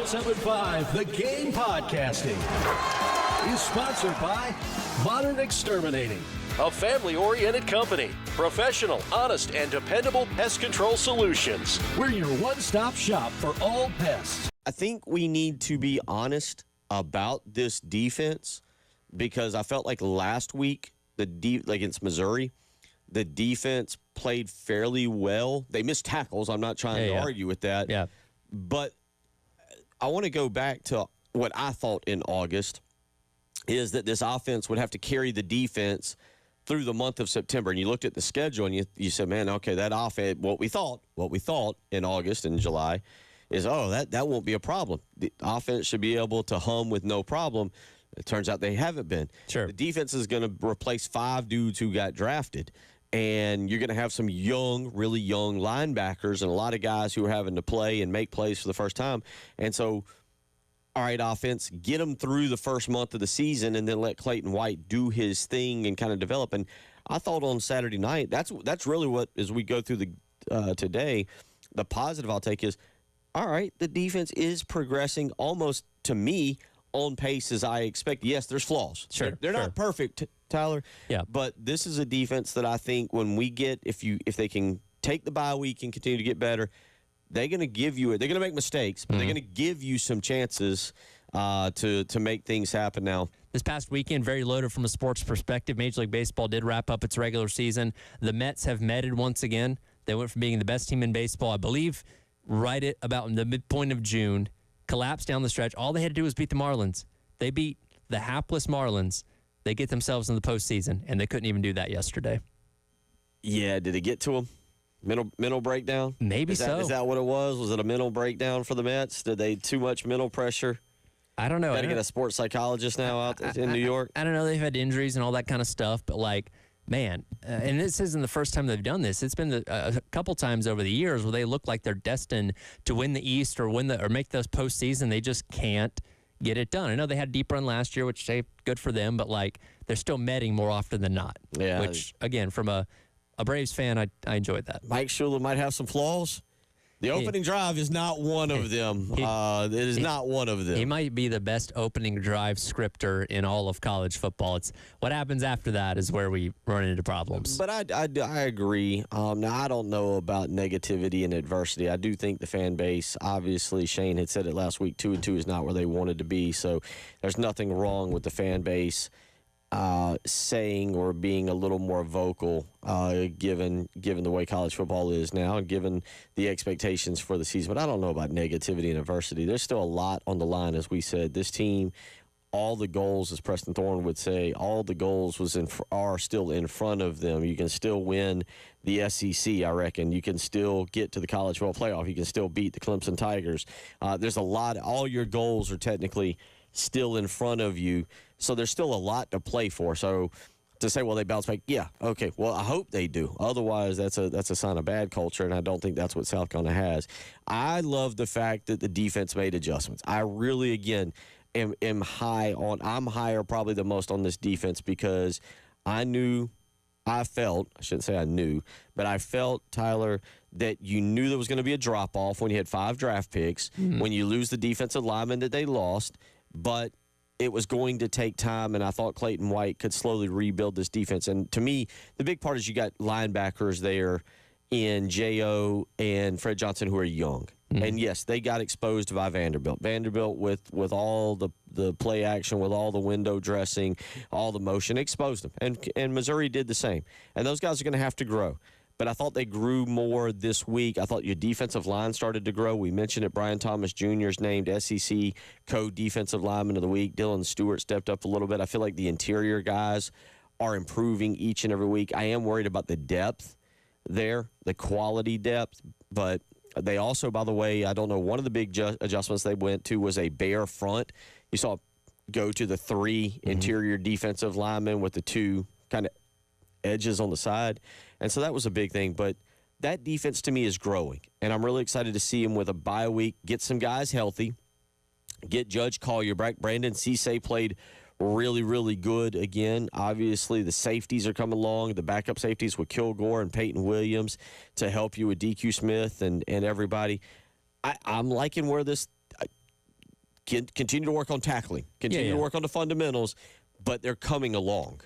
107.5 The Game Podcasting is sponsored by Modern Exterminating, a family-oriented company. Professional, honest, and dependable pest control solutions. We're your one-stop shop for all pests. I think we need to be honest about this defense because I felt like last week, against Missouri, the defense played fairly well. They missed tackles. I'm not trying to argue with that. Yeah. But I want to go back to what I thought in August is that this offense would have to carry the defense through the month of September. And you looked at the schedule and you said, man, okay, that offense, what we thought in August and July is, that won't be a problem. The offense should be able to hum with no problem. It turns out they haven't been. Sure. The defense is going to replace 5 dudes who got drafted. And you're going to have some really young linebackers and a lot of guys who are having to play and make plays for the first time. And so, all right, offense, get them through the first month of the season and then let Clayton White do his thing and kind of develop. And I thought on Saturday night, that's really what, as we go through today, the positive I'll take is, all right, the defense is progressing almost, to me, on pace as I expect. Yes, there's flaws. Sure. They're not perfect, Tyler. Yeah. But this is a defense that I think when we get, if they can take the bye week and continue to get better, they're going to give you it. They're going to make mistakes, but they're going to give you some chances to make things happen now. This past weekend, very loaded from a sports perspective. Major League Baseball did wrap up its regular season. The Mets have meted once again. They went from being the best team in baseball, I believe, right at about the midpoint of June, collapsed down the stretch. All they had to do was beat the Marlins. They beat the hapless Marlins. They get themselves in the postseason, and they couldn't even do that yesterday. Yeah, did it get to them? Mental breakdown? Maybe so. Is that what it was? Was it a mental breakdown for the Mets? Did they too much mental pressure? I don't know. Got to get a sports psychologist now out in New York? I don't know. They've had injuries and all that kind of stuff, but man, and this isn't the first time they've done this. It's been a couple times over the years where they look like they're destined to win the East or make those postseason. They just can't get it done. I know they had a deep run last year, which good for them, but they're still metting more often than not. Yeah. Which again, from a Braves fan, I enjoyed that. Mike Shula might have some flaws. The opening drive is not one of them. It is not one of them. He might be the best opening drive scripter in all of college football. It's what happens after that is where we run into problems. But I agree. Now, I don't know about negativity and adversity. I do think the fan base, obviously, Shane had said it last week, 2-2 is not where they wanted to be. So there's nothing wrong with the fan base saying or being a little more vocal given the way college football is now and given the expectations for the season. But I don't know about negativity and adversity. There's still a lot on the line, as we said. This team, all the goals, as Preston Thorne would say, all the goals are still in front of them. You can still win the SEC, I reckon. You can still get to the college football playoff. You can still beat the Clemson Tigers. There's a lot. All your goals are technically still in front of you. So there's still a lot to play for. So to say, well, they bounce back, yeah, okay. Well, I hope they do. Otherwise, that's a sign of bad culture, and I don't think that's what South Carolina has. I love the fact that the defense made adjustments. I really, again, am high on. I'm higher probably the most on this defense because I felt, Tyler, that you knew there was going to be a drop-off when you had 5 draft picks, when you lose the defensive lineman that they lost, but it was going to take time, and I thought Clayton White could slowly rebuild this defense. And to me, the big part is you got linebackers there in J.O. and Fred Johnson who are young. And, yes, they got exposed by Vanderbilt. Vanderbilt, with all the play action, with all the window dressing, all the motion, exposed them. And Missouri did the same. And those guys are going to have to grow. But I thought they grew more this week. I thought your defensive line started to grow. We mentioned it. Brian Thomas Jr. is named SEC Co-Defensive Lineman of the Week. Dylan Stewart stepped up a little bit. I feel like the interior guys are improving each and every week. I am worried about the depth there, the quality depth. But they also, by the way, I don't know, one of the big adjustments they went to was a bare front. You saw go to the 3 interior defensive linemen with the 2 kind of edges on the side. And so that was a big thing. But that defense to me is growing. And I'm really excited to see him with a bye week, get some guys healthy, get Judge Collier back. Brandon Cisse played really, really good again. Obviously, the safeties are coming along, the backup safeties with Kilgore and Peyton Williams to help you with DQ Smith and everybody. I'm liking where this continue to work on tackling, continue to work on the fundamentals, but they're coming along.